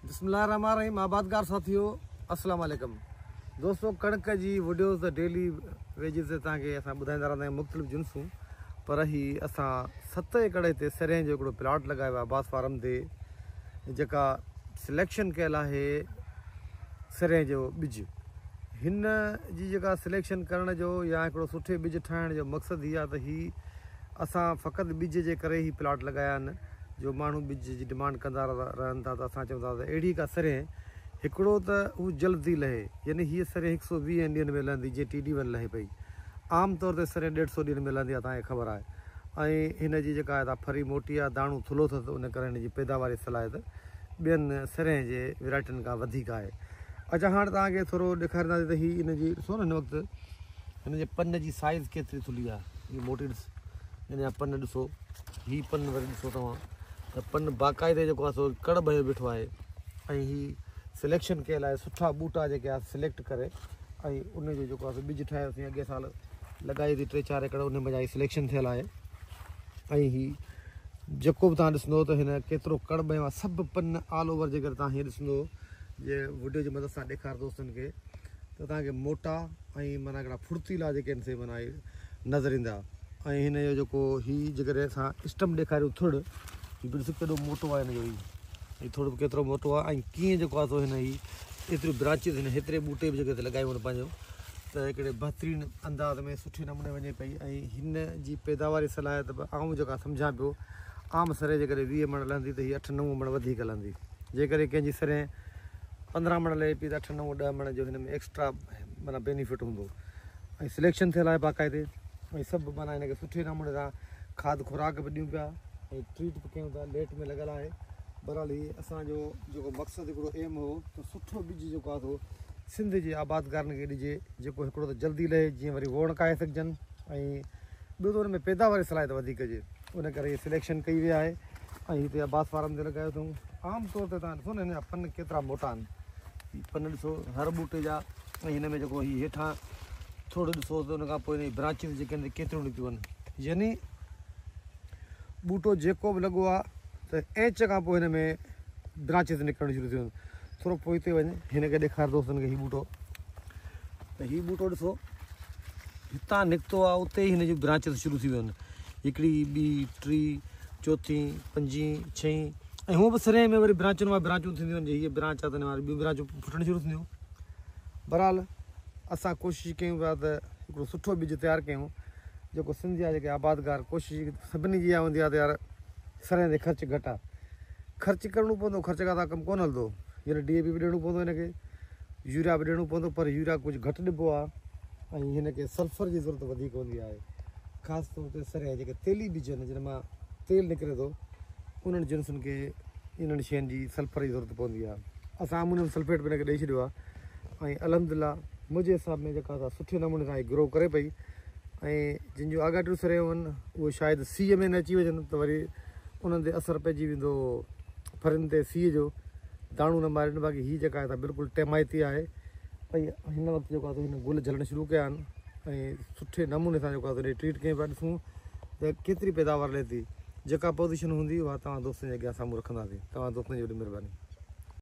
बिस्मिल्लाहिर्रहमानिर्रहीम। आबादगार साथियों, अस्सलाम वालेकुम। दोस्तों, कणक जी वीडियोज़ त डेली वेजिस ते तव्हांखे असां ॿुधाईंदा रहंदा आहियूं मुख़्तलिफ़ जिन्सूं। पर ही असां 7 एकड़ ते सरें जो हिकिड़ो प्लाट लॻायो आहे आबास फार्म ते, जेका सिलेक्शन कयल आहे सरें जो ॿिज। हिन जी जेका सिलेक्शन करण जो या हिकिड़ो सुठे ॿिज ठाहिण जो मक़सदु हीअ आहे त ही असां फ़क़ति ॿिज जे करे ई प्लाट लॻाया आहिनि। जो माण्हू ॿिज जी डिमांड कंदा रहनि था, त असां चवंदा त अहिड़ी का सरें हिकिड़ो त हू जल्दी लहे, यानी हीअ सरें 120 ॾींहंनि में लहंदी, जीअं TD1 लहे पई। आम तौर ते सरें 150 ॾींहंनि में लहंदी आहे, तव्हांखे ख़बर आहे। ऐं हिन जी जेका आहे फरी मोटी आहे, दाणो थुलो अथसि, उन करे हिन जी पैदावारी सलाहियत ॿियनि सरें जे वैराइटियुनि खां वधीक आहे। अच्छा, हाणे तव्हांखे थोरो ॾेखारींदासीं त हीअ हिन जी ॾिसो न, हिन वक़्तु हिन जे पन जी साइज़ केतिरी थुली आहे। हीअ मोटी ॾिस, हिन जा पन ॾिसो, हीअ पन वरी ॾिसो तव्हां त पन बाक़ाइदे जेको आहे सो कड़ भरियो बीठो आहे। ऐं हीअ सिलेक्शन कयल आहे, सुठा ॿूटा जेके आहे सिलेक्ट करे, ऐं उनजो जेको आहे ॿिज ठाहियोसीं अॻे साल, लॻाई हुई 3-4 एकड़, उन में जा सिलेक्शन थियल आहे। ऐं हीअ जेको बि तव्हां ॾिसंदो त हिन केतिरो कड़ भरियो आहे, सभु पन ऑल ओवर जे करे तव्हां हीअ ॾिसंदो जे वीडियो जी मदद सां ॾेखार दोस्तनि खे, त तव्हांखे मोटा ऐं माना हिकिड़ा फुर्तीला जेके आहिनि से माना नज़र ईंदा। ऐं हिन जो जेको हीअ जेकॾहिं असां स्टम ॾेखारियूं थुड़, ॾिसो केॾो मोटो आहे हिनजो, हीअ थोरो केतिरो मोटो आहे। ऐं कीअं जेको आहे सो हिन ही एतिरियूं ब्रांचिस हिन हेतिरे ॿूटे बि जेके लॻायूं आहिनि पंहिंजो, त हिकिड़े बहितरीनु अंदाज़ में सुठे नमूने वञे पई। ऐं हिन जी पैदावारी सलाहियत बि आऊं जेका सम्झां पियो, आम सरें जेकॾहिं 20 मण लहंदी त हीअ 8-9 मण वधीक लहंदी। जेकॾहिं कंहिंजी सरें 15 मण लहे पई त 8-9-10 मण जो हिन में एक्स्ट्रा माना बेनिफिट हूंदो। ऐं सिलेक्शन थियल आहे बाक़ाइदे, ऐं सभु माना हिनखे सुठे नमूने सां खाद खुराक बि ॾियूं पिया, ऐं ट्रीट बि कयूं था, लेट में लॻल आहे। बहरहाल हीअ असांजो जेको मक़सदु हिकिड़ो एम हो त सुठो ॿिज जेको आहे सो सिंध जे आबादकारनि खे ॾिजे, जेको हिकिड़ो त जल्दी लहे, जीअं वरी वोण खाए सघजनि, ऐं ॿियो त हुन में पैदावारी सलाहियत वधीक हुजे। उन करे इहा सिलेक्शन कई वई आहे ऐं हिते आबास फार्म ते लॻायो अथऊं। आम तौर ते तव्हां ॾिसो न, हिन जा पन केतिरा मोटा आहिनि, पन ॾिसो हर ॿूटे जा। ऐं हिन में जेको हीअ हेठां थोरो ॾिसो त हुन खां पोइ हिन जी ब्रांचिस जेके आहिनि केतिरियूं निकितियूं आहिनि, यानी ॿूटो जेको बि लॻो आहे त इंच खां पोइ हिन में ब्रांचिस निकिरणु शुरू थियूं आहिनि। थोरो पोइ हिते वञे, हिनखे ॾेखार दोस्तनि खे हीउ ॿूटो, त हीउ ॿूटो ॾिसो हितां निकितो आहे, उते ई हिन जूं ब्रांचिस शुरू थी वियूं आहिनि, हिकिड़ी, ॿी, टी, चौथीं, 5, 6। ऐं हूअं बि सरें में वरी ब्रांचुनि मां ब्रांचूं थींदियूं आहिनि, हीअ ब्रांच आहे त हिन वारी ॿियूं ब्रांचूं फुटणु शुरू थींदियूं। बहरहाल असां कोशिशि कयूं पिया त हिकिड़ो सुठो ॿिज तयारु कयूं, जेको सिंध जा जेके आबादगार, कोशिशि सभिनी जी इहा हूंदी आहे त यार सरें ते ख़र्चु घटि आहे, ख़र्चु करिणो पवंदो, ख़र्च खां त कमु कोन हलंदो। हींअर DAP बि ॾियणो पवंदो हिनखे, यूरिया बि ॾियणो पवंदो, पर यूरिया कुझु घटि ॾिबो आहे। ऐं हिनखे सल्फर जी ज़रूरत वधीक हूंदी आहे, ख़ासि तौर ते सरें जेके तेली ॿिज आहिनि, जिन मां तेल निकिरे थो, उन्हनि जिन्सुनि खे इन्हनि शयुनि जी सल्फर जी ज़रूरत पवंदी आहे। असां अमोनियम सल्फेट बि हिनखे ॾेई छॾियो आहे, ऐं अलहमदिल्ला मुंहिंजे हिसाब में जेका असां सुठे नमूने सां ग्रो करे पई। ऐं जिन जूं आगाटियूं सरें आहिनि उहे शायदि सीअ में न अची वञनि, त वरी उन्हनि ते असरु पइजी वेंदो फरियुनि ते सीअ जो, दाणू न मारीनि। बाक़ी हीअ जेका आहे बिल्कुलु टेमाइती आहे। ऐं हिन वक़्तु जेको आहे हिन गुल झलणु शुरू कया आहिनि, ऐं सुठे नमूने सां जेको आहे ट्रीट कयूं पिया। ॾिसूं त केतिरी पैदावार लहे थी, जेका पोज़ीशन हूंदी उहा तव्हां दोस्तनि जे अॻियां साम्हूं रखंदासीं। तव्हां दोस्तनि जी वॾी महिरबानी।